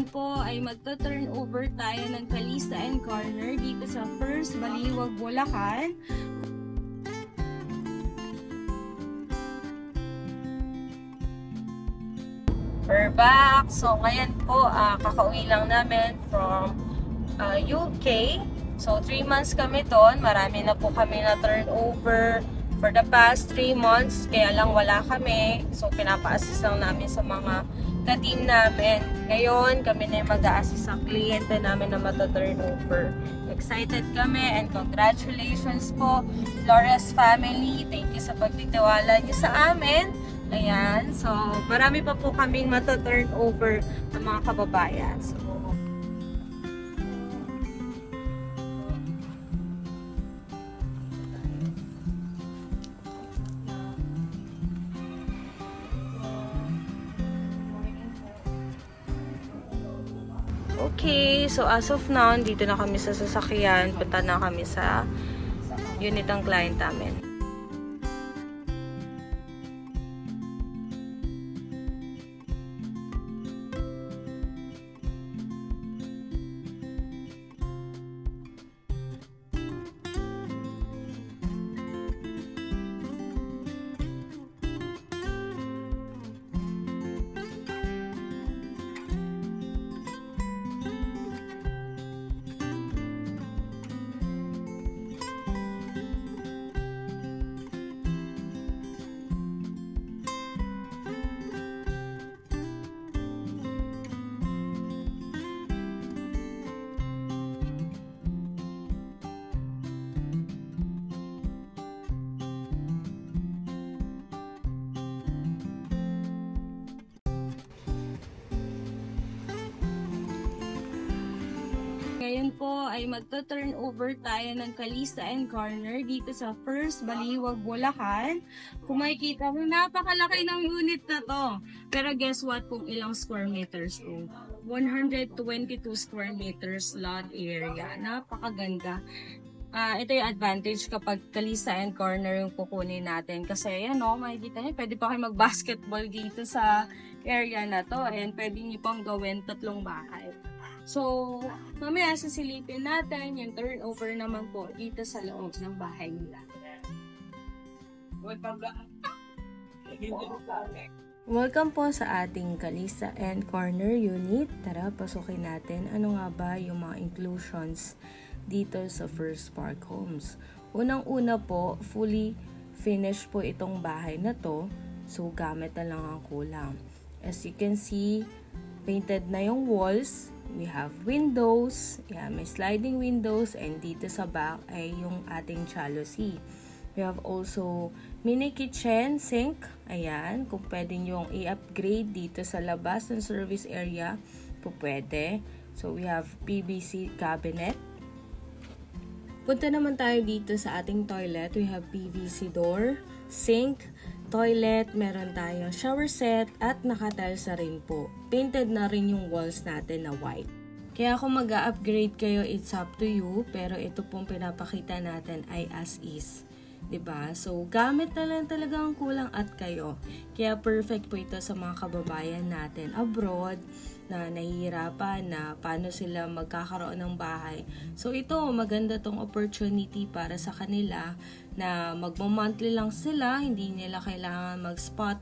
Ngayon po ay magto-turn over tayo ng Calista and Corner dito sa First Baliwag, Bulacan. We're back. So ngayon po kakauwi lang namin from UK. So 3 months kami doon. Marami na po kami na turnover for the past 3 months. Kaya lang wala kami. So pinapa-assist lang namin sa mga ka-team namin. Ngayon kami na yung mag-a-assist sa kliyente namin na mata-turnover. Excited kami and congratulations po Flores family. Thank you sa pagtitiwala niyo sa amin. Ayan. So marami pa po kaming mata-turnover ng mga kababayan. So okay, so as of now, dito na kami sa sasakyan. Punta na kami sa unit ng client namin. Ngayon po ay magto-turn over tayo ng Calista and Corner dito sa First Baliwag, Bulacan. Kung makikita mo, napakalaki ng unit na to. Pero guess what kung ilang square meters to? 122 square meters lot area. Napakaganda. Ito yung advantage kapag Calista and Corner yung kukunin natin. Kasi yan o, makikita niyo, pwede pa kayo mag-basketball dito sa area na to. And pwede niyo pang gawin 3 bahay. So, mamaya sasilipin natin yung turnover naman po dito sa loob ng bahay nila. Welcome po sa ating Calista and Corner unit. Tara, pasukin natin ano nga ba yung mga inclusions dito sa First Park Homes. Unang-una po, fully finished po itong bahay na to. So, gamit na lang ang kulang. As you can see, painted na yung walls. We have windows, may sliding windows, and dito sa back ay yung ating jalousie. We have also mini kitchen, sink, ayan, kung pwede nyong i-upgrade dito sa labas ng service area, po pwede. So we have PVC cabinet. Punta naman tayo dito sa ating toilet. We have PVC door, sink, toilet, meron tayong shower set, at naka-tiles na rin po. Painted na rin yung walls natin na white. Kaya kung mag-upgrade kayo, it's up to you. Pero ito pong pinapakita natin ay as is. 'Di ba? So, gamit na lang talaga ang kulang at kayo. Kaya perfect po ito sa mga kababayan natin abroad na nahihirapan na paano sila magkakaroon ng bahay. So, ito, maganda tong opportunity para sa kanila na magmo-monthly lang sila, hindi nila kailangan mag-spot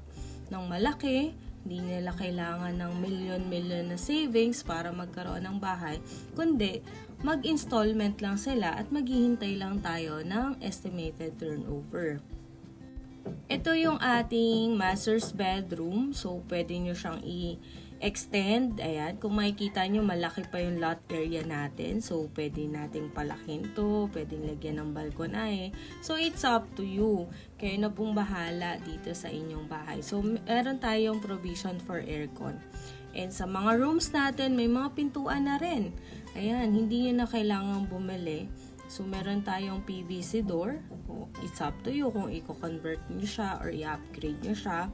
ng malaki, hindi nila kailangan ng milyon-milyon na savings para magkaroon ng bahay, kundi mag-installment lang sila at maghihintay lang tayo ng estimated turnover. Ito yung ating master's bedroom, so pwede nyo siyang i-extend. Ayan, kung makikita nyo, malaki pa yung lot area natin. So, pwede nating palakin to, pwedeng lagyan ng balkonahe. So, it's up to you. Kayo na pong bahala dito sa inyong bahay. So, meron tayong provision for aircon. And sa mga rooms natin, may mga pintuan na rin. Ayan, hindi nyo na kailangan bumili. So, meron tayong PVC door. It's up to you kung i-convert nyo siya or i-upgrade nyo siya.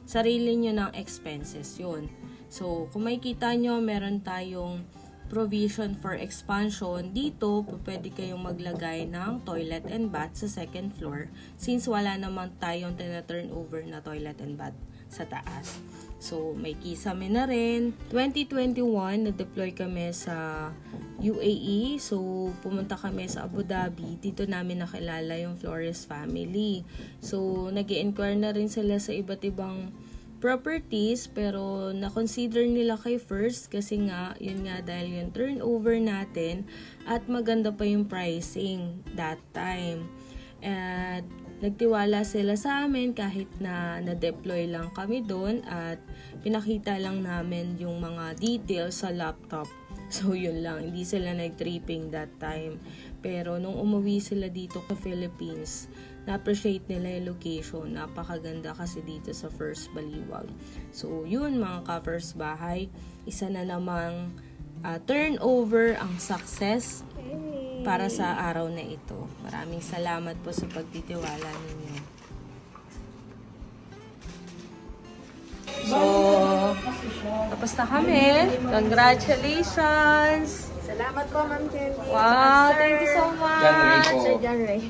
Sarili nyo ng expenses yun. So, kung makikita nyo, meron tayong provision for expansion. Dito, pwede kayong maglagay ng toilet and bath sa second floor since wala naman tayong tina-turn over na toilet and bath sa taas. So, may kisame na rin. 2021, na-deploy kami sa UAE. So, pumunta kami sa Abu Dhabi. Dito namin nakilala yung Flores family. So, nag-i-inquire na rin sila sa iba't ibang properties, pero na-consider nila kay First kasi nga, yun nga dahil yung turnover natin at maganda pa yung pricing that time. At nagtiwala sila sa amin kahit na na-deploy lang kami doon at pinakita lang namin yung mga details sa laptop. So, yun lang. Hindi sila nag-tripping that time. Pero, nung umuwi sila dito sa Philippines, na-appreciate nila yung location. Napakaganda kasi dito sa First Baliwag. So, yun mga ka-First Bahay. Isa na namang turnover ang success para sa araw na ito. Maraming salamat po sa pagtitiwala ninyo. So, tapos na kami. Congratulations! Salamat po, Ma'am Candy. Wow, thank you so much. Sir John Ray.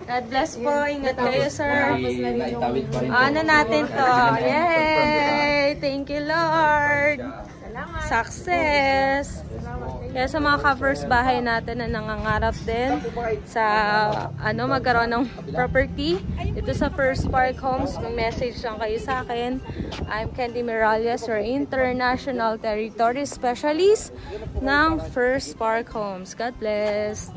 God bless po. Ingat kayo, sir. Naitawid pa rin. Ano natin to? Yay! Thank you, Lord. Salamat. Success! Kaya sa mga ka-First Bahay natin na nangangarap din sa magkaroon ng property dito sa First Park Homes, may message lang kayo sa akin. I'm Candy Miralles, your International Territory Specialist ng First Park Homes. God bless!